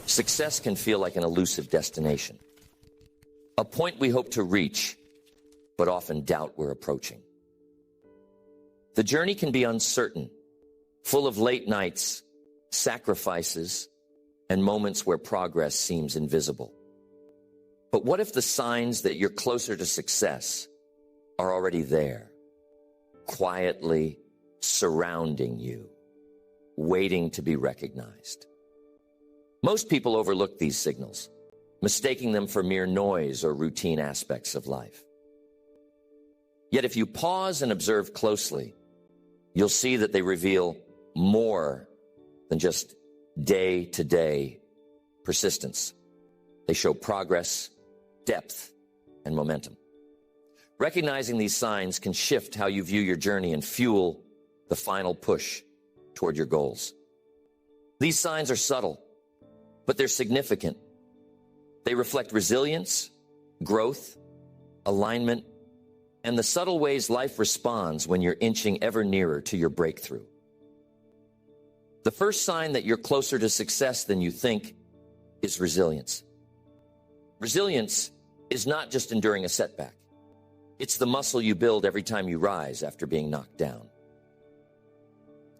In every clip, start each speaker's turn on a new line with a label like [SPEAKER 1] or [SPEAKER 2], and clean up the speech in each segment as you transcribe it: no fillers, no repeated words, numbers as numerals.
[SPEAKER 1] Success can feel like an elusive destination, a point we hope to reach, but often doubt we're approaching. The journey can be uncertain, full of late nights, sacrifices, and moments where progress seems invisible. But what if the signs that you're closer to success are already there, quietly surrounding you, waiting to be recognized? Most people overlook these signals, mistaking them for mere noise or routine aspects of life. Yet if you pause and observe closely, you'll see that they reveal more than just day-to-day persistence. They show progress, depth, and momentum. Recognizing these signs can shift how you view your journey and fuel the final push toward your goals. These signs are subtle, but they're significant. They reflect resilience, growth, alignment, and the subtle ways life responds when you're inching ever nearer to your breakthrough. The first sign that you're closer to success than you think is resilience. Resilience is not just enduring a setback. It's the muscle you build every time you rise after being knocked down.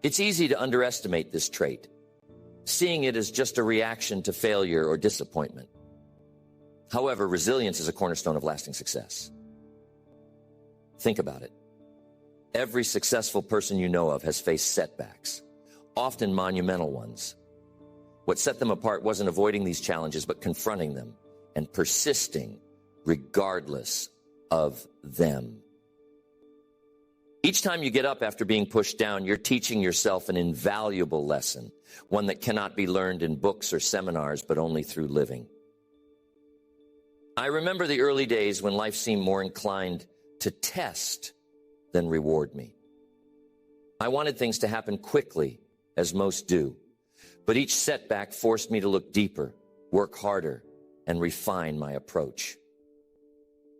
[SPEAKER 1] It's easy to underestimate this trait, seeing it as just a reaction to failure or disappointment. However, resilience is a cornerstone of lasting success. Think about it. Every successful person you know of has faced setbacks, often monumental ones. What set them apart wasn't avoiding these challenges, but confronting them and persisting regardless of them. Each time you get up after being pushed down, you're teaching yourself an invaluable lesson, one that cannot be learned in books or seminars, but only through living. I remember the early days when life seemed more inclined to test than reward me. I wanted things to happen quickly, as most do, but each setback forced me to look deeper, work harder, and refine my approach.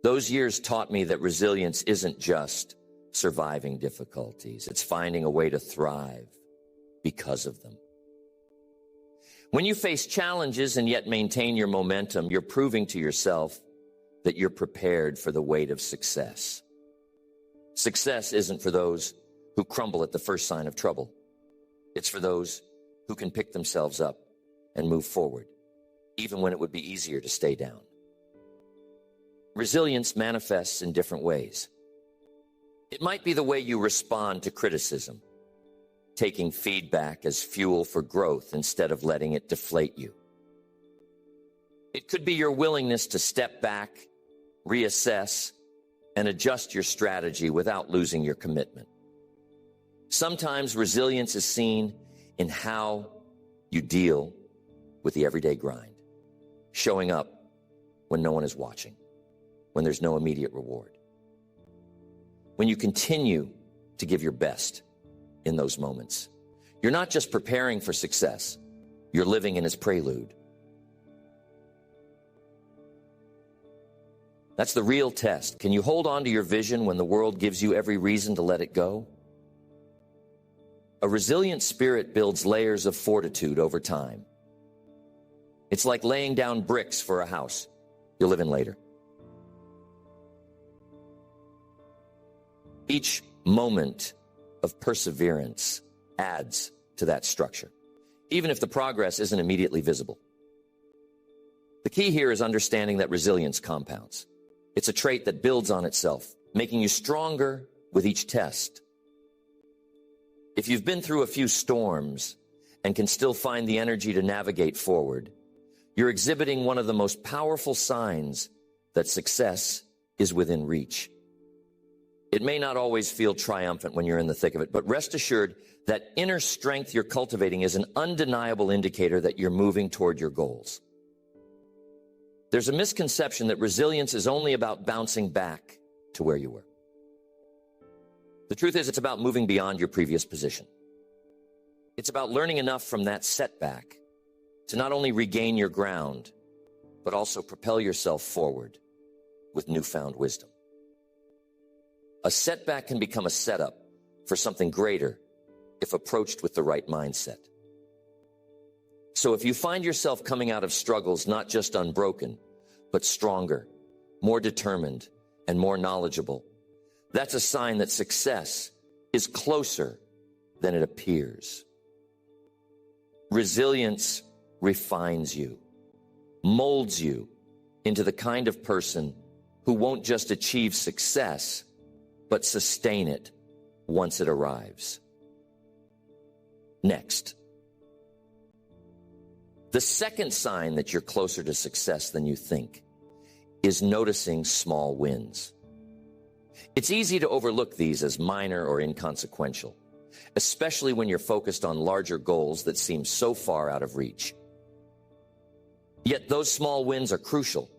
[SPEAKER 1] Those years taught me that resilience isn't just surviving difficulties. It's finding a way to thrive because of them. When you face challenges and yet maintain your momentum, you're proving to yourself that you're prepared for the weight of success. Success isn't for those who crumble at the first sign of trouble. It's for those who can pick themselves up and move forward, even when it would be easier to stay down. Resilience manifests in different ways. It might be the way you respond to criticism, taking feedback as fuel for growth instead of letting it deflate you. It could be your willingness to step back, reassess, and adjust your strategy without losing your commitment. Sometimes resilience is seen in how you deal with the everyday grind, showing up when no one is watching, when there's no immediate reward. When you continue to give your best in those moments, you're not just preparing for success, you're living in its prelude. That's the real test. Can you hold on to your vision when the world gives you every reason to let it go? A resilient spirit builds layers of fortitude over time. It's like laying down bricks for a house you'll live in later. Each moment of perseverance adds to that structure, even if the progress isn't immediately visible. The key here is understanding that resilience compounds. It's a trait that builds on itself, making you stronger with each test. If you've been through a few storms and can still find the energy to navigate forward, you're exhibiting one of the most powerful signs that success is within reach. It may not always feel triumphant when you're in the thick of it, but rest assured that inner strength you're cultivating is an undeniable indicator that you're moving toward your goals. There's a misconception that resilience is only about bouncing back to where you were. The truth is, it's about moving beyond your previous position. It's about learning enough from that setback to not only regain your ground, but also propel yourself forward with newfound wisdom. A setback can become a setup for something greater if approached with the right mindset. So if you find yourself coming out of struggles not just unbroken, but stronger, more determined, and more knowledgeable, that's a sign that success is closer than it appears. Resilience refines you, molds you into the kind of person who won't just achieve success, but sustain it once it arrives. Next, the second sign that you're closer to success than you think is noticing small wins. It's easy to overlook these as minor or inconsequential, especially when you're focused on larger goals that seem so far out of reach. Yet those small wins are crucial.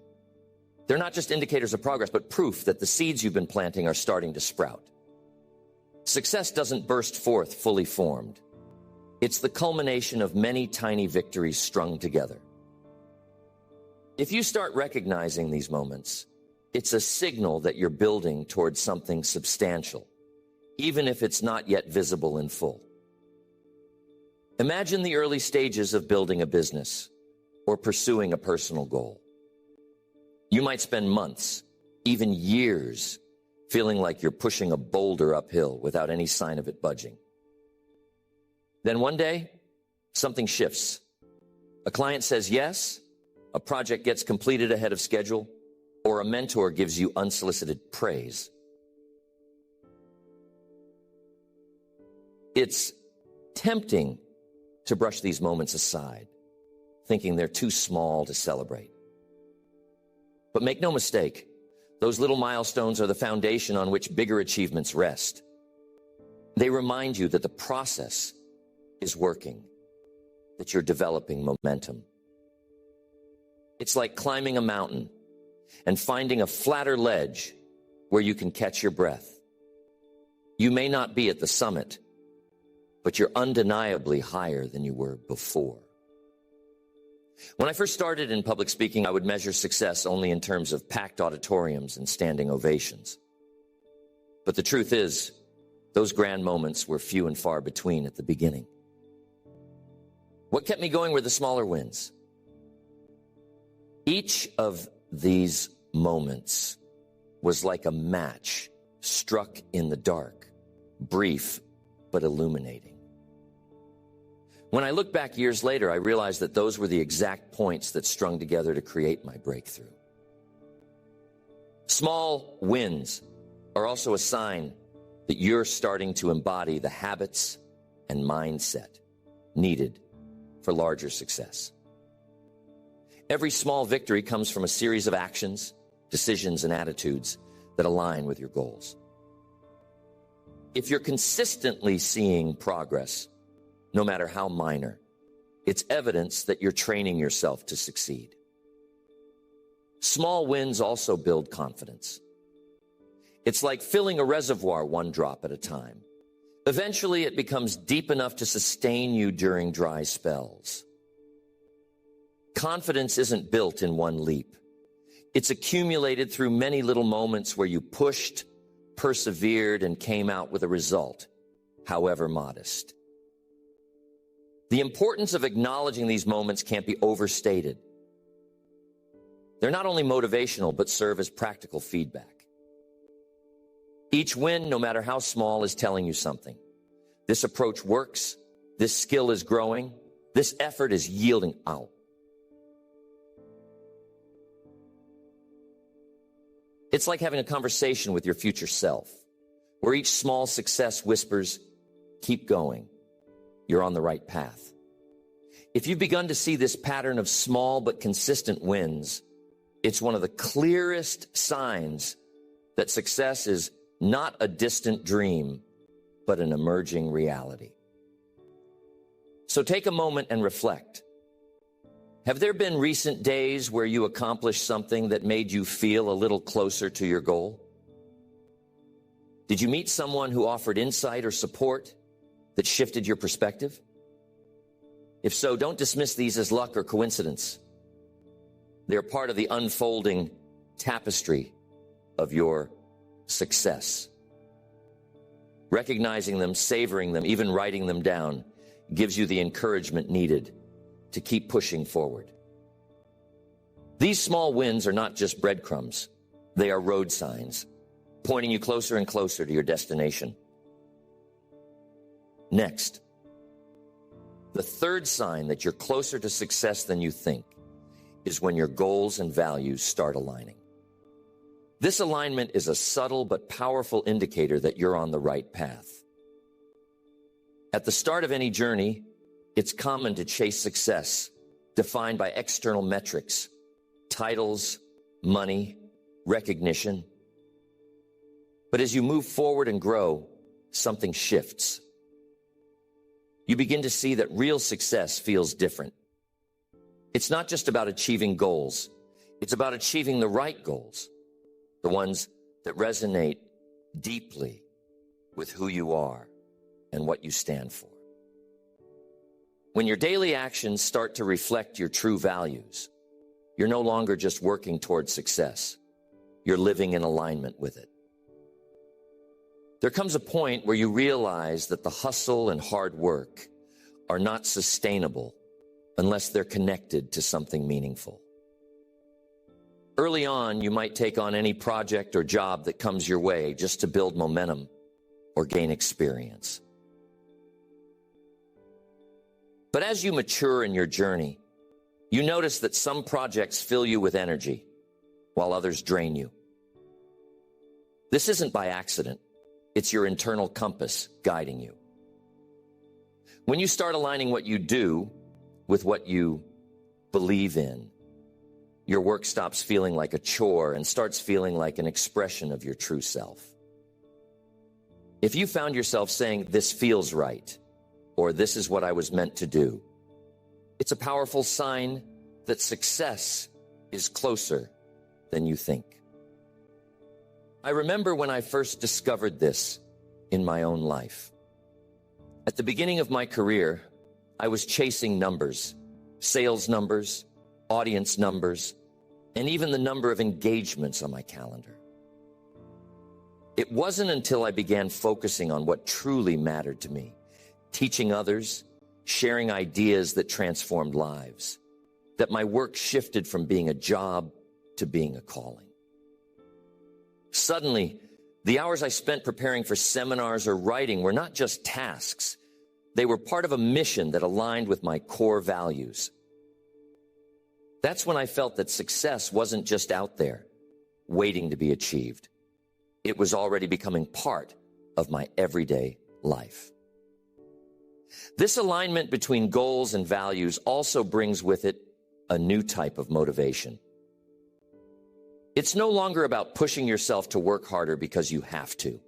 [SPEAKER 1] They're not just indicators of progress, but proof that the seeds you've been planting are starting to sprout. Success doesn't burst forth fully formed. It's the culmination of many tiny victories strung together. If you start recognizing these moments, it's a signal that you're building towards something substantial, even if it's not yet visible in full. Imagine the early stages of building a business or pursuing a personal goal. You might spend months, even years, feeling like you're pushing a boulder uphill without any sign of it budging. Then one day, something shifts. A client says yes, a project gets completed ahead of schedule, or a mentor gives you unsolicited praise. It's tempting to brush these moments aside, thinking they're too small to celebrate. But make no mistake, those little milestones are the foundation on which bigger achievements rest. They remind you that the process is working, that you're developing momentum. It's like climbing a mountain and finding a flatter ledge where you can catch your breath. You may not be at the summit, but you're undeniably higher than you were before. When I first started in public speaking, I would measure success only in terms of packed auditoriums and standing ovations. But the truth is, those grand moments were few and far between at the beginning. What kept me going were the smaller wins. Each of these moments was like a match struck in the dark, brief but illuminating. When I look back years later, I realized that those were the exact points that strung together to create my breakthrough. Small wins are also a sign that you're starting to embody the habits and mindset needed for larger success. Every small victory comes from a series of actions, decisions, and attitudes that align with your goals. If you're consistently seeing progress, no matter how minor, it's evidence that you're training yourself to succeed. Small wins also build confidence. It's like filling a reservoir one drop at a time. Eventually, it becomes deep enough to sustain you during dry spells. Confidence isn't built in one leap. It's accumulated through many little moments where you pushed, persevered, and came out with a result, however modest. The importance of acknowledging these moments can't be overstated. They're not only motivational, but serve as practical feedback. Each win, no matter how small, is telling you something. This approach works. This skill is growing. This effort is yielding out. It's like having a conversation with your future self, where each small success whispers, keep going. You're on the right path. If you've begun to see this pattern of small but consistent wins, it's one of the clearest signs that success is not a distant dream, but an emerging reality. So take a moment and reflect. Have there been recent days where you accomplished something that made you feel a little closer to your goal? Did you meet someone who offered insight or support that shifted your perspective? If so, don't dismiss these as luck or coincidence. They're part of the unfolding tapestry of your success. Recognizing them, savoring them, even writing them down gives you the encouragement needed to keep pushing forward. These small wins are not just breadcrumbs. They are road signs, pointing you closer and closer to your destination. Next, the third sign that you're closer to success than you think is when your goals and values start aligning. This alignment is a subtle but powerful indicator that you're on the right path. At the start of any journey, it's common to chase success, defined by external metrics, titles, money, recognition. But as you move forward and grow, something shifts. You begin to see that real success feels different. It's not just about achieving goals. It's about achieving the right goals, the ones that resonate deeply with who you are and what you stand for. When your daily actions start to reflect your true values, you're no longer just working towards success. You're living in alignment with it. There comes a point where you realize that the hustle and hard work are not sustainable unless they're connected to something meaningful. Early on, you might take on any project or job that comes your way just to build momentum or gain experience. But as you mature in your journey, you notice that some projects fill you with energy while others drain you. This isn't by accident. It's your internal compass guiding you. When you start aligning what you do with what you believe in, your work stops feeling like a chore and starts feeling like an expression of your true self. If you found yourself saying, "This feels right," or "This is what I was meant to do," it's a powerful sign that success is closer than you think. I remember when I first discovered this in my own life. At the beginning of my career, I was chasing numbers, sales numbers, audience numbers, and even the number of engagements on my calendar. It wasn't until I began focusing on what truly mattered to me, teaching others, sharing ideas that transformed lives, that my work shifted from being a job to being a calling. Suddenly, the hours I spent preparing for seminars or writing were not just tasks. They were part of a mission that aligned with my core values. That's when I felt that success wasn't just out there, waiting to be achieved. It was already becoming part of my everyday life. This alignment between goals and values also brings with it a new type of motivation. It's no longer about pushing yourself to work harder because you have to.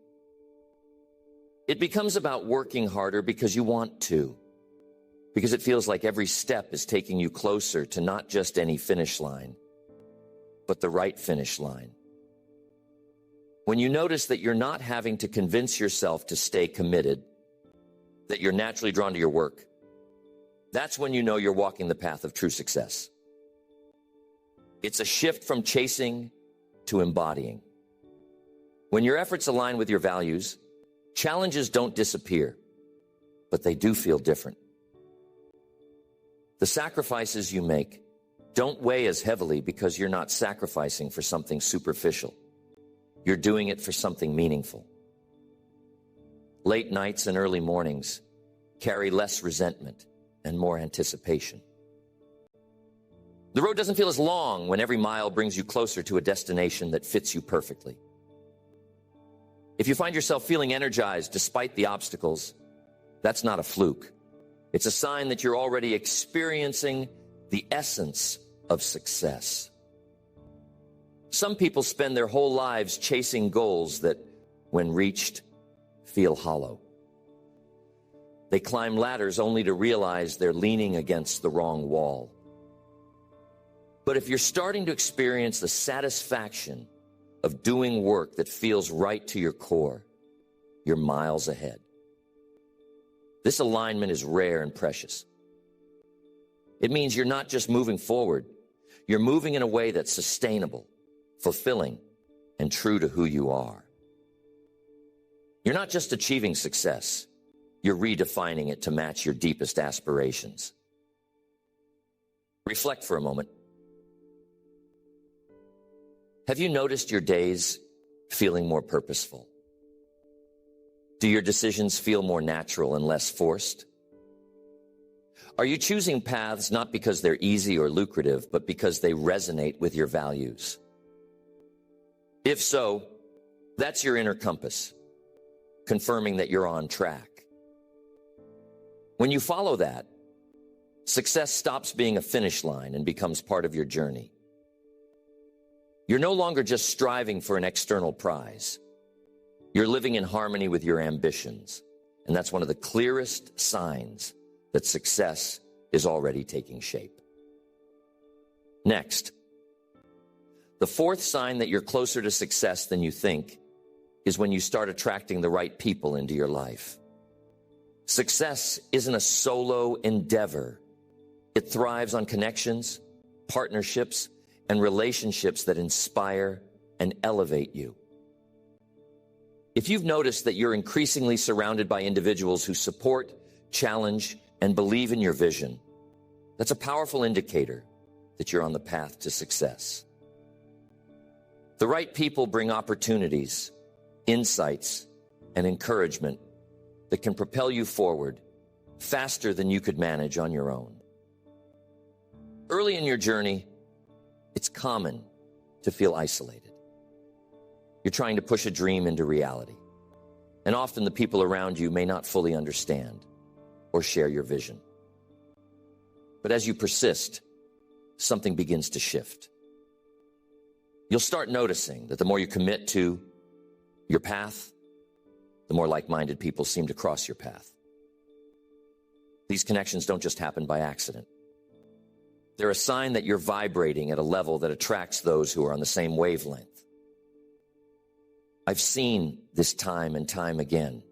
[SPEAKER 1] It becomes about working harder because you want to, because it feels like every step is taking you closer to not just any finish line, but the right finish line. When you notice that you're not having to convince yourself to stay committed, that you're naturally drawn to your work, that's when you know you're walking the path of true success. It's a shift from chasing to embodying. When your efforts align with your values, challenges don't disappear, but they do feel different. The sacrifices you make don't weigh as heavily because you're not sacrificing for something superficial. You're doing it for something meaningful. Late nights and early mornings carry less resentment and more anticipation. The road doesn't feel as long when every mile brings you closer to a destination that fits you perfectly. If you find yourself feeling energized despite the obstacles, that's not a fluke. It's a sign that you're already experiencing the essence of success. Some people spend their whole lives chasing goals that, when reached, feel hollow. They climb ladders only to realize they're leaning against the wrong wall. But if you're starting to experience the satisfaction of doing work that feels right to your core, you're miles ahead. This alignment is rare and precious. It means you're not just moving forward, you're moving in a way that's sustainable, fulfilling, and true to who you are. You're not just achieving success, you're redefining it to match your deepest aspirations. Reflect for a moment. Have you noticed your days feeling more purposeful? Do your decisions feel more natural and less forced? Are you choosing paths not because they're easy or lucrative, but because they resonate with your values? If so, that's your inner compass, confirming that you're on track. When you follow that, success stops being a finish line and becomes part of your journey. You're no longer just striving for an external prize. You're living in harmony with your ambitions, and that's one of the clearest signs that success is already taking shape. Next, the fourth sign that you're closer to success than you think is when you start attracting the right people into your life. Success isn't a solo endeavor. It thrives on connections, partnerships, and relationships that inspire and elevate you. If you've noticed that you're increasingly surrounded by individuals who support, challenge, and believe in your vision, that's a powerful indicator that you're on the path to success. The right people bring opportunities, insights, and encouragement that can propel you forward faster than you could manage on your own. Early in your journey, it's common to feel isolated. You're trying to push a dream into reality, and often the people around you may not fully understand or share your vision. But as you persist, something begins to shift. You'll start noticing that the more you commit to your path, the more like-minded people seem to cross your path. These connections don't just happen by accident. They're a sign that you're vibrating at a level that attracts those who are on the same wavelength. I've seen this time and time again,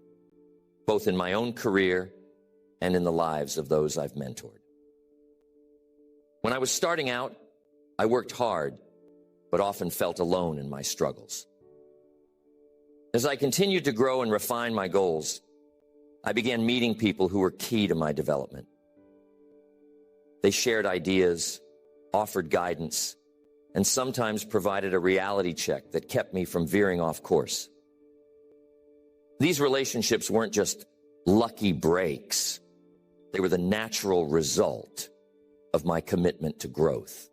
[SPEAKER 1] both in my own career and in the lives of those I've mentored. When I was starting out, I worked hard, but often felt alone in my struggles. As I continued to grow and refine my goals, I began meeting people who were key to my development. They shared ideas, offered guidance, and sometimes provided a reality check that kept me from veering off course. These relationships weren't just lucky breaks. They were the natural result of my commitment to growth.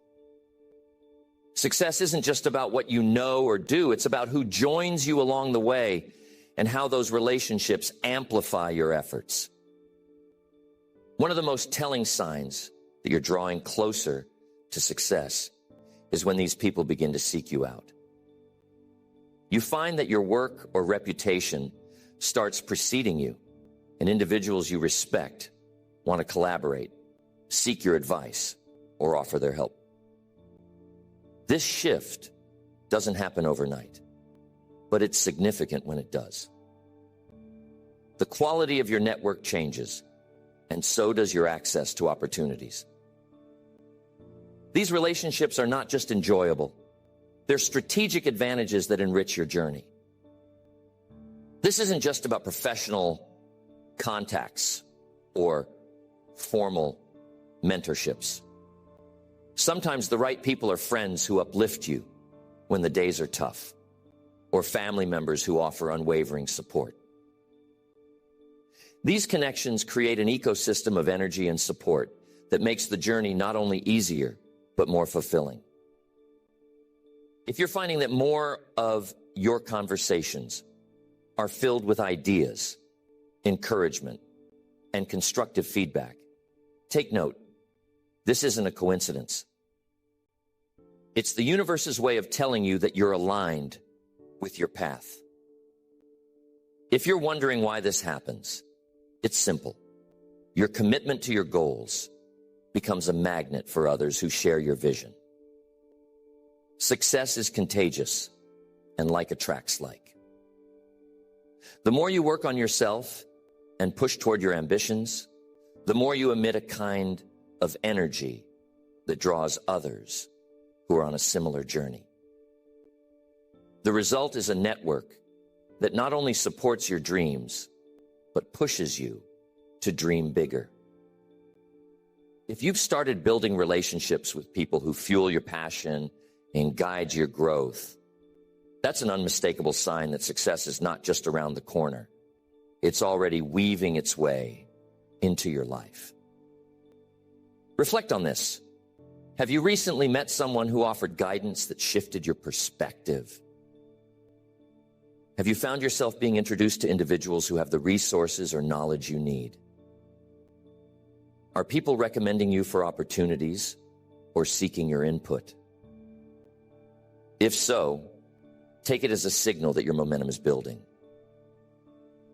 [SPEAKER 1] Success isn't just about what you know or do. It's about who joins you along the way and how those relationships amplify your efforts. One of the most telling signs that you're drawing closer to success is when these people begin to seek you out. You find that your work or reputation starts preceding you, and individuals you respect want to collaborate, seek your advice, or offer their help. This shift doesn't happen overnight, but it's significant when it does. The quality of your network changes, and so does your access to opportunities. These relationships are not just enjoyable. They're strategic advantages that enrich your journey. This isn't just about professional contacts or formal mentorships. Sometimes the right people are friends who uplift you when the days are tough, or family members who offer unwavering support. These connections create an ecosystem of energy and support that makes the journey not only easier, but more fulfilling. If you're finding that more of your conversations are filled with ideas, encouragement, and constructive feedback, take note. This isn't a coincidence. It's the universe's way of telling you that you're aligned with your path. If you're wondering why this happens, it's simple. Your commitment to your goals becomes a magnet for others who share your vision. Success is contagious, and like attracts like. The more you work on yourself and push toward your ambitions, the more you emit a kind of energy that draws others who are on a similar journey. The result is a network that not only supports your dreams, but pushes you to dream bigger. If you've started building relationships with people who fuel your passion and guide your growth, that's an unmistakable sign that success is not just around the corner. It's already weaving its way into your life. Reflect on this. Have you recently met someone who offered guidance that shifted your perspective? Have you found yourself being introduced to individuals who have the resources or knowledge you need? Are people recommending you for opportunities or seeking your input? If so, take it as a signal that your momentum is building.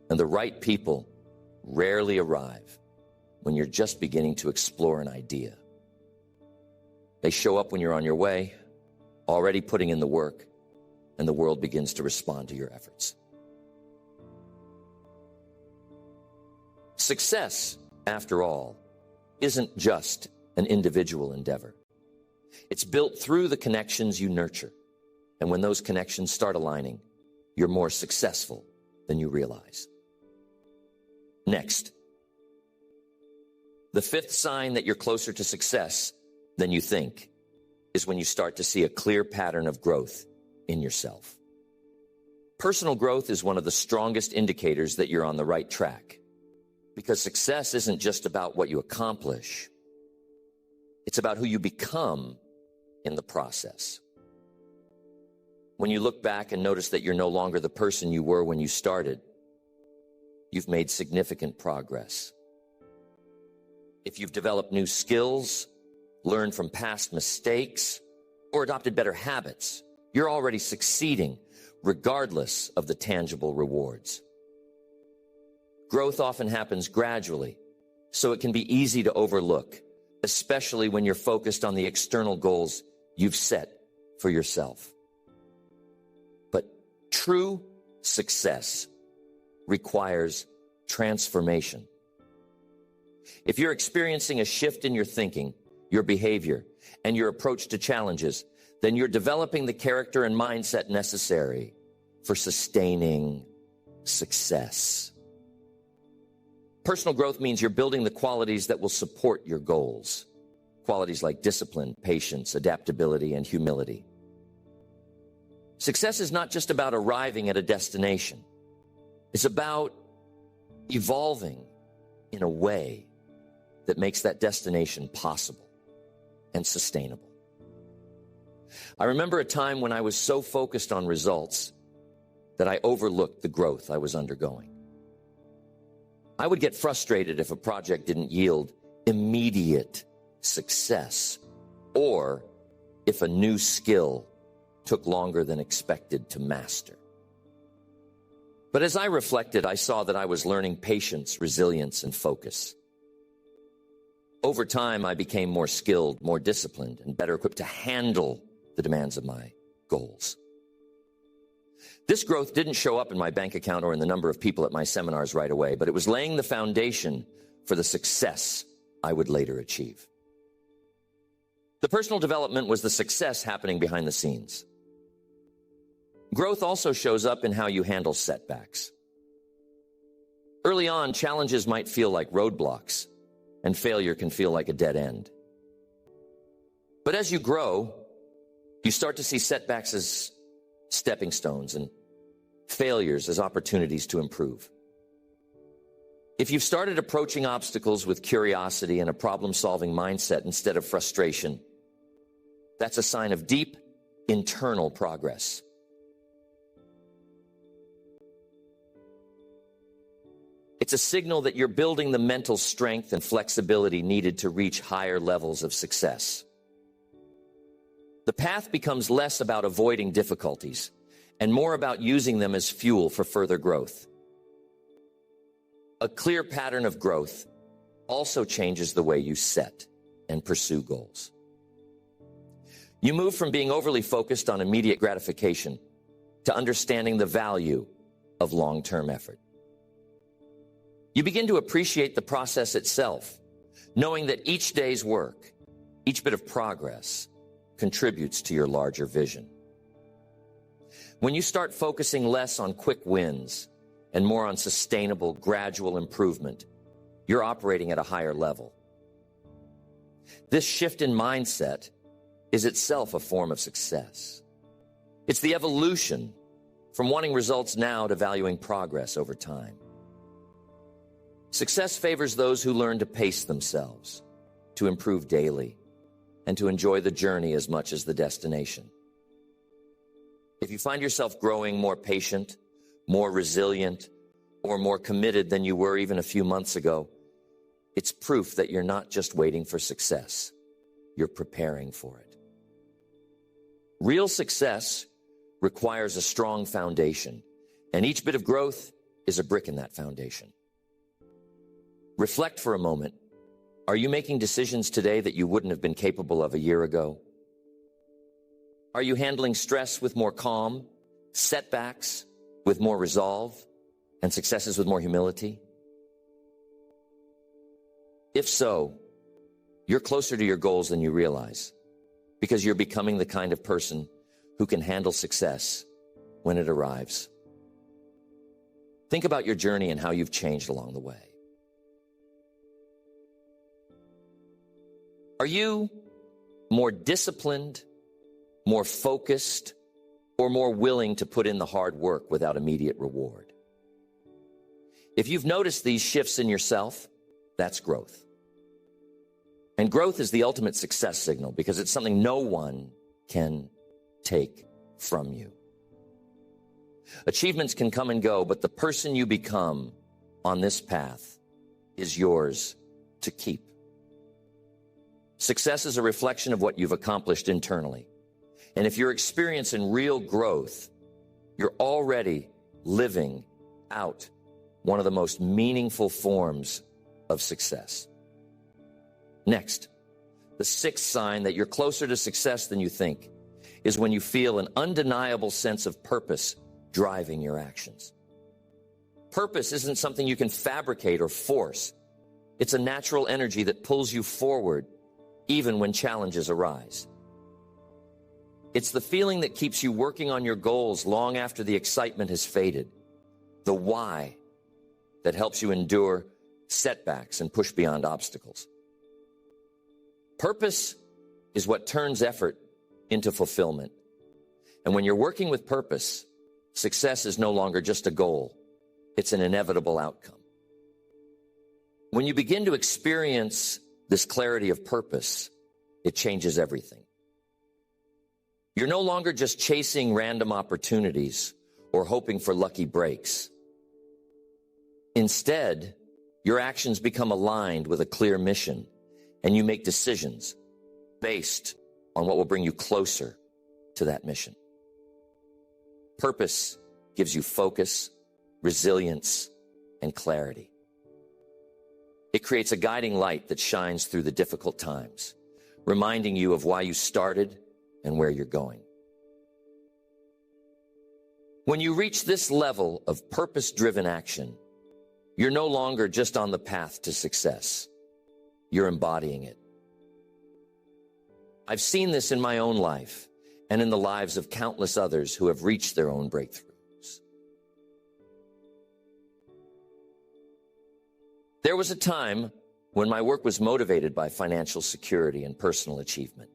[SPEAKER 1] And the right people rarely arrive when you're just beginning to explore an idea. They show up when you're on your way, already putting in the work, and the world begins to respond to your efforts. Success, after all, isn't just an individual endeavor. It's built through the connections you nurture. And when those connections start aligning, you're more successful than you realize. Next, the fifth sign that you're closer to success than you think is when you start to see a clear pattern of growth in yourself. Personal growth is one of the strongest indicators that you're on the right track, because success isn't just about what you accomplish. It's about who you become in the process. When you look back and notice that you're no longer the person you were when you started, you've made significant progress. If you've developed new skills, learned from past mistakes, or adopted better habits, you're already succeeding regardless of the tangible rewards. Growth often happens gradually, so it can be easy to overlook, especially when you're focused on the external goals you've set for yourself. But true success requires transformation. If you're experiencing a shift in your thinking, your behavior, and your approach to challenges, then you're developing the character and mindset necessary for sustaining success. Personal growth means you're building the qualities that will support your goals. Qualities like discipline, patience, adaptability, and humility. Success is not just about arriving at a destination. It's about evolving in a way that makes that destination possible and sustainable. I remember a time when I was so focused on results that I overlooked the growth I was undergoing. I would get frustrated if a project didn't yield immediate success, or if a new skill took longer than expected to master. But as I reflected, I saw that I was learning patience, resilience, and focus. Over time, I became more skilled, more disciplined, and better equipped to handle the demands of my goals. This growth didn't show up in my bank account or in the number of people at my seminars right away, but it was laying the foundation for the success I would later achieve. The personal development was the success happening behind the scenes. Growth also shows up in how you handle setbacks. Early on, challenges might feel like roadblocks, and failure can feel like a dead end. But as you grow, you start to see setbacks as stepping stones and failures as opportunities to improve. If you've started approaching obstacles with curiosity and a problem-solving mindset instead of frustration, that's a sign of deep internal progress. It's a signal that you're building the mental strength and flexibility needed to reach higher levels of success. The path becomes less about avoiding difficulties and more about using them as fuel for further growth. A clear pattern of growth also changes the way you set and pursue goals. You move from being overly focused on immediate gratification to understanding the value of long-term effort. You begin to appreciate the process itself, knowing that each day's work, each bit of progress, contributes to your larger vision. When you start focusing less on quick wins and more on sustainable, gradual improvement, you're operating at a higher level. This shift in mindset is itself a form of success. It's the evolution from wanting results now to valuing progress over time. Success favors those who learn to pace themselves, to improve daily, and to enjoy the journey as much as the destination. If you find yourself growing more patient, more resilient, or more committed than you were even a few months ago, it's proof that you're not just waiting for success, you're preparing for it. Real success requires a strong foundation, and each bit of growth is a brick in that foundation. Reflect for a moment. Are you making decisions today that you wouldn't have been capable of a year ago? Are you handling stress with more calm, setbacks with more resolve, and successes with more humility? If so, you're closer to your goals than you realize, because you're becoming the kind of person who can handle success when it arrives. Think about your journey and how you've changed along the way. Are you more disciplined, more focused, or more willing to put in the hard work without immediate reward? If you've noticed these shifts in yourself, that's growth. And growth is the ultimate success signal because it's something no one can take from you. Achievements can come and go, but the person you become on this path is yours to keep. Success is a reflection of what you've accomplished internally. And if you're experiencing real growth, you're already living out one of the most meaningful forms of success. Next, the sixth sign that you're closer to success than you think is when you feel an undeniable sense of purpose driving your actions. Purpose isn't something you can fabricate or force. It's a natural energy that pulls you forward even when challenges arise. It's the feeling that keeps you working on your goals long after the excitement has faded. The why that helps you endure setbacks and push beyond obstacles. Purpose is what turns effort into fulfillment. And when you're working with purpose, success is no longer just a goal. It's an inevitable outcome. When you begin to experience this clarity of purpose, it changes everything. You're no longer just chasing random opportunities or hoping for lucky breaks. Instead, your actions become aligned with a clear mission, and you make decisions based on what will bring you closer to that mission. Purpose gives you focus, resilience, and clarity. It creates a guiding light that shines through the difficult times, reminding you of why you started and where you're going. When you reach this level of purpose-driven action, you're no longer just on the path to success. You're embodying it. I've seen this in my own life and in the lives of countless others who have reached their own breakthroughs. There was a time when my work was motivated by financial security and personal achievement.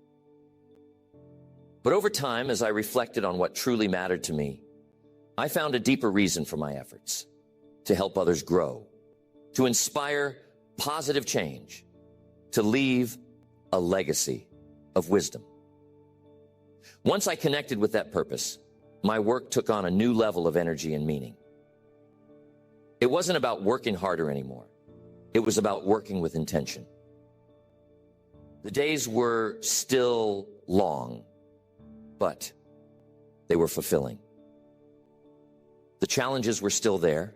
[SPEAKER 1] But over time, as I reflected on what truly mattered to me, I found a deeper reason for my efforts: to help others grow, to inspire positive change, to leave a legacy of wisdom. Once I connected with that purpose, my work took on a new level of energy and meaning. It wasn't about working harder anymore. It was about working with intention. The days were still long, but they were fulfilling. The challenges were still there,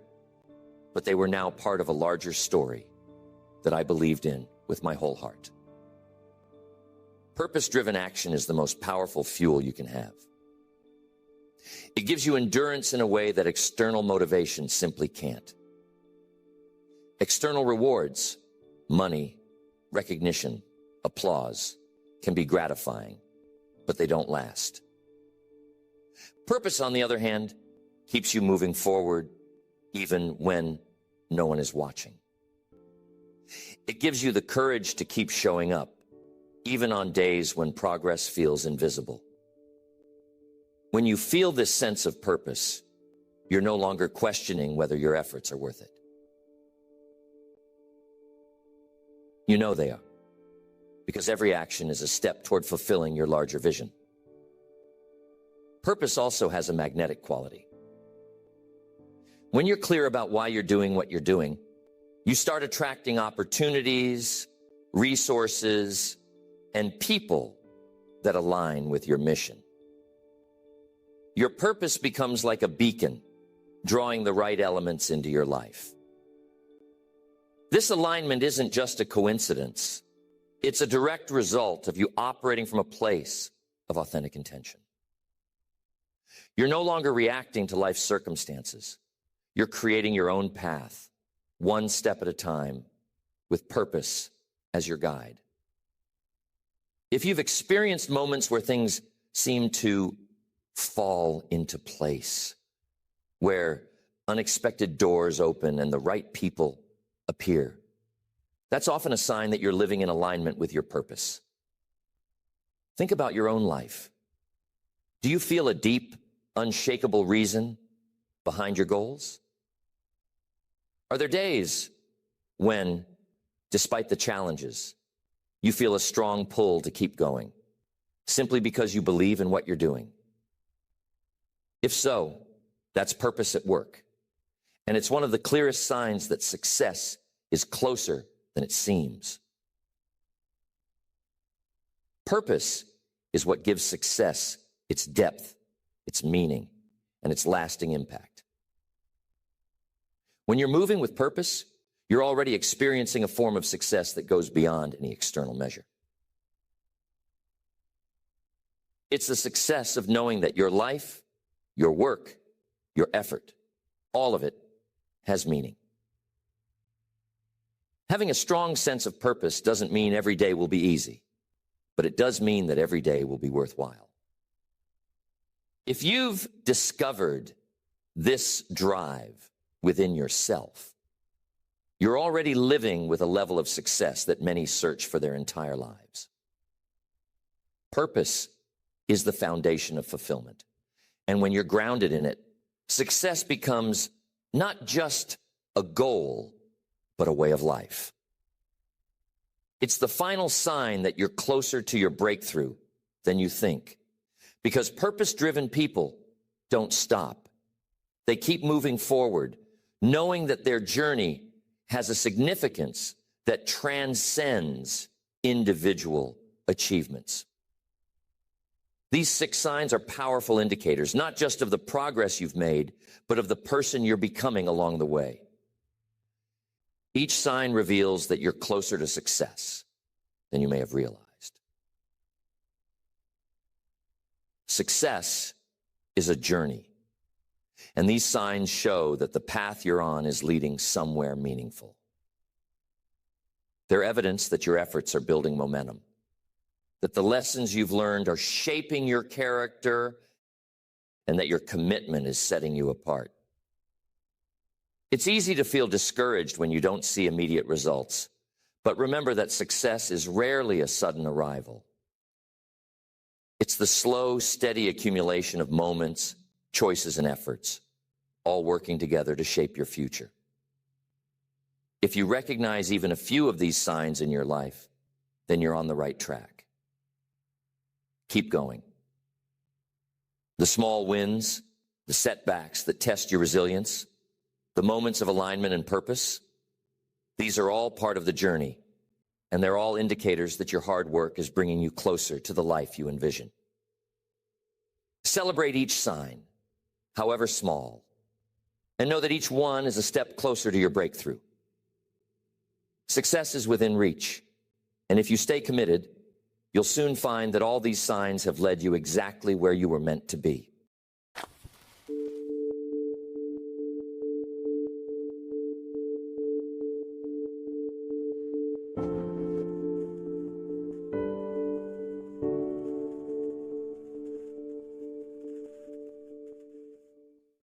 [SPEAKER 1] but they were now part of a larger story that I believed in with my whole heart. Purpose-driven action is the most powerful fuel you can have. It gives you endurance in a way that external motivation simply can't. External rewards, money, recognition, applause, can be gratifying, but they don't last. Purpose, on the other hand, keeps you moving forward even when no one is watching. It gives you the courage to keep showing up, even on days when progress feels invisible. When you feel this sense of purpose, you're no longer questioning whether your efforts are worth it. You know they are, because every action is a step toward fulfilling your larger vision. Purpose also has a magnetic quality. When you're clear about why you're doing what you're doing, you start attracting opportunities, resources, and people that align with your mission. Your purpose becomes like a beacon, drawing the right elements into your life. This alignment isn't just a coincidence. It's a direct result of you operating from a place of authentic intention. You're no longer reacting to life's circumstances. You're creating your own path, one step at a time, with purpose as your guide. If you've experienced moments where things seem to fall into place, where unexpected doors open and the right people appear, that's often a sign that you're living in alignment with your purpose. Think about your own life. Do you feel a deep, unshakable reason behind your goals? Are there days when, despite the challenges, you feel a strong pull to keep going, simply because you believe in what you're doing? If so, that's purpose at work. And it's one of the clearest signs that success is closer than it seems. Purpose is what gives success its depth, its meaning, and its lasting impact. When you're moving with purpose, you're already experiencing a form of success that goes beyond any external measure. It's the success of knowing that your life, your work, your effort, all of it has meaning. Having a strong sense of purpose doesn't mean every day will be easy, but it does mean that every day will be worthwhile. If you've discovered this drive within yourself, you're already living with a level of success that many search for their entire lives. Purpose is the foundation of fulfillment. And when you're grounded in it, success becomes not just a goal, but a way of life. It's the final sign that you're closer to your breakthrough than you think, because purpose-driven people don't stop. They keep moving forward, knowing that their journey has a significance that transcends individual achievements. These 6 signs are powerful indicators, not just of the progress you've made, but of the person you're becoming along the way. Each sign reveals that you're closer to success than you may have realized. Success is a journey, and these signs show that the path you're on is leading somewhere meaningful. They're evidence that your efforts are building momentum, that the lessons you've learned are shaping your character, and that your commitment is setting you apart. It's easy to feel discouraged when you don't see immediate results, but remember that success is rarely a sudden arrival. It's the slow, steady accumulation of moments, choices, and efforts, all working together to shape your future. If you recognize even a few of these signs in your life, then you're on the right track. Keep going. The small wins, the setbacks that test your resilience, the moments of alignment and purpose, these are all part of the journey, and they're all indicators that your hard work is bringing you closer to the life you envision. Celebrate each sign, however small, and know that each one is a step closer to your breakthrough. Success is within reach, and if you stay committed, you'll soon find that all these signs have led you exactly where you were meant to be.